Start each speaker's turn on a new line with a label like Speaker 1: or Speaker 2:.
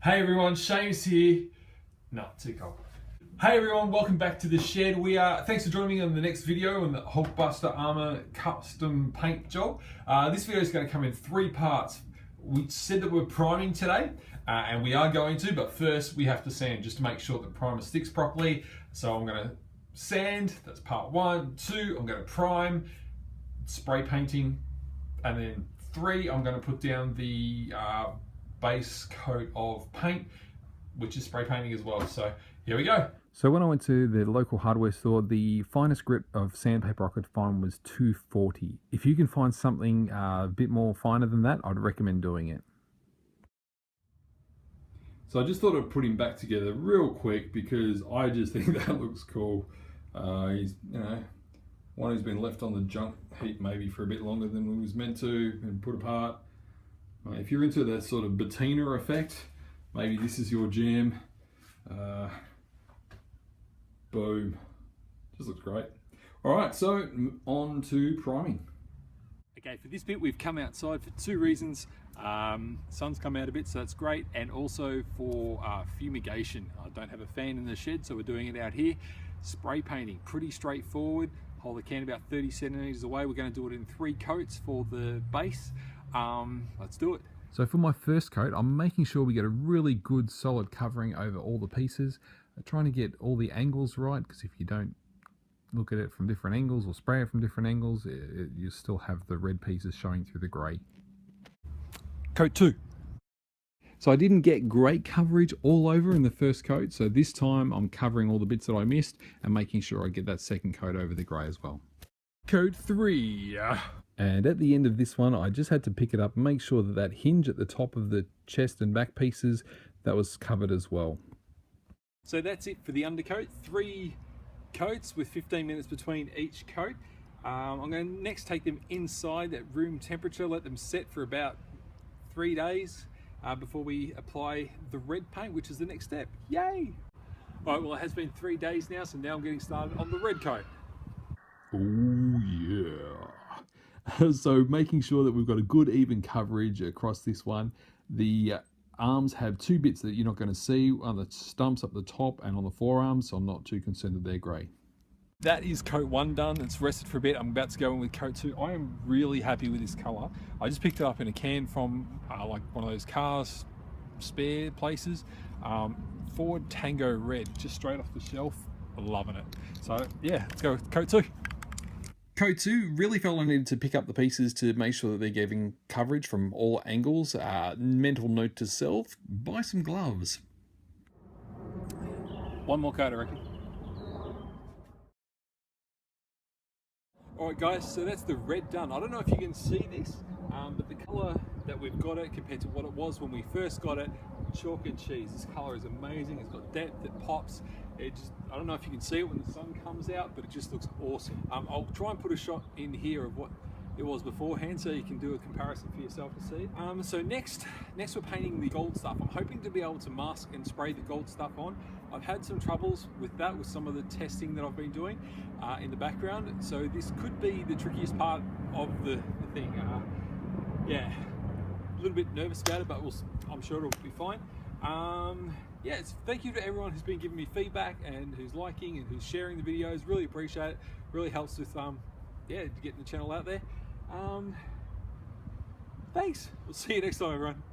Speaker 1: Hey everyone, Shamus here. No, too cold. Hey everyone, welcome back to the shed. Thanks for joining me on the next video on the Hulkbuster Armor Custom paint job. This video is going to come in 3 parts. We said that we're priming today, and we are going to, but first we have to sand just to make sure the primer sticks properly. So I'm going to sand, that's part 1. 2, I'm going to prime, spray painting, and then 3, I'm going to put down the base coat of paint, which is spray painting as well. So here we go.
Speaker 2: So when I went to the local hardware store, the finest grit of sandpaper I could find was 240. If you can find something a bit more finer than that, I'd recommend doing it.
Speaker 1: So I just thought I'd put him back together real quick because I just think that looks cool. He's, one who's been left on the junk heap maybe for a bit longer than we was meant to and put apart. If you're into that sort of patina effect, maybe this is your jam. Boom. Just looks great. Alright, so on to priming.
Speaker 3: Okay, for this bit we've come outside for 2 reasons. Sun's come out a bit, so that's great, and also for fumigation. I don't have a fan in the shed, so we're doing it out here. Spray painting, pretty straightforward. Hold the can about 30 centimeters away. We're going to do it in 3 coats for the base. Let's do it.
Speaker 2: So for my first coat, I'm making sure we get a really good solid covering over all the pieces. I'm trying to get all the angles right, because if you don't look at it from different angles or spray it from different angles, you still have the red pieces showing through the grey.
Speaker 3: Coat 2.
Speaker 2: So I didn't get great coverage all over in the first coat, so this time I'm covering all the bits that I missed and making sure I get that second coat over the grey as well.
Speaker 3: Coat 3.
Speaker 2: And at the end of this one, I just had to pick it up and make sure that that hinge at the top of the chest and back pieces, that was covered as well.
Speaker 3: So that's it for the undercoat. 3 coats with 15 minutes between each coat. I'm going to next take them inside at room temperature, let them set for about 3 days before we apply the red paint, which is the next step. Yay! Alright, well it has been 3 days now, so now I'm getting started on the red coat.
Speaker 2: Oh yeah. So making sure that we've got a good even coverage across this one. The arms have 2 bits that you're not going to see on the stumps up the top and on the forearms, so I'm not too concerned that they're grey.
Speaker 3: That is coat 1 done. It's rested for a bit. I'm about to go in with coat 2. I am really happy with this colour. I just picked it up in a can from like one of those cars spare places. Ford Tango Red, just straight off the shelf. Loving it. So yeah, let's go with coat 2.
Speaker 2: Coat 2, really felt I needed to pick up the pieces to make sure that they're giving coverage from all angles. Mental note to self, buy some gloves.
Speaker 3: 1 more coat, I reckon. Alright guys, so that's the red done. I don't know if you can see this, but the colour that we've got it compared to what it was when we first got it, chalk and cheese. This colour is amazing. It's got depth, it pops. I don't know if you can see it when the sun comes out, but it just looks awesome. I'll try and put a shot in here of what it was beforehand so you can do a comparison for yourself to see. So next we're painting the gold stuff. I'm hoping to be able to mask and spray the gold stuff on. I've had some troubles with that with some of the testing that I've been doing in the background. So this could be the trickiest part of the thing. Yeah, a little bit nervous about it, but I'm sure it'll be fine. Yeah, thank you to everyone who's been giving me feedback and who's liking and who's sharing the videos. Really appreciate it. Really helps with getting the channel out there. Thanks. We'll see you next time, everyone.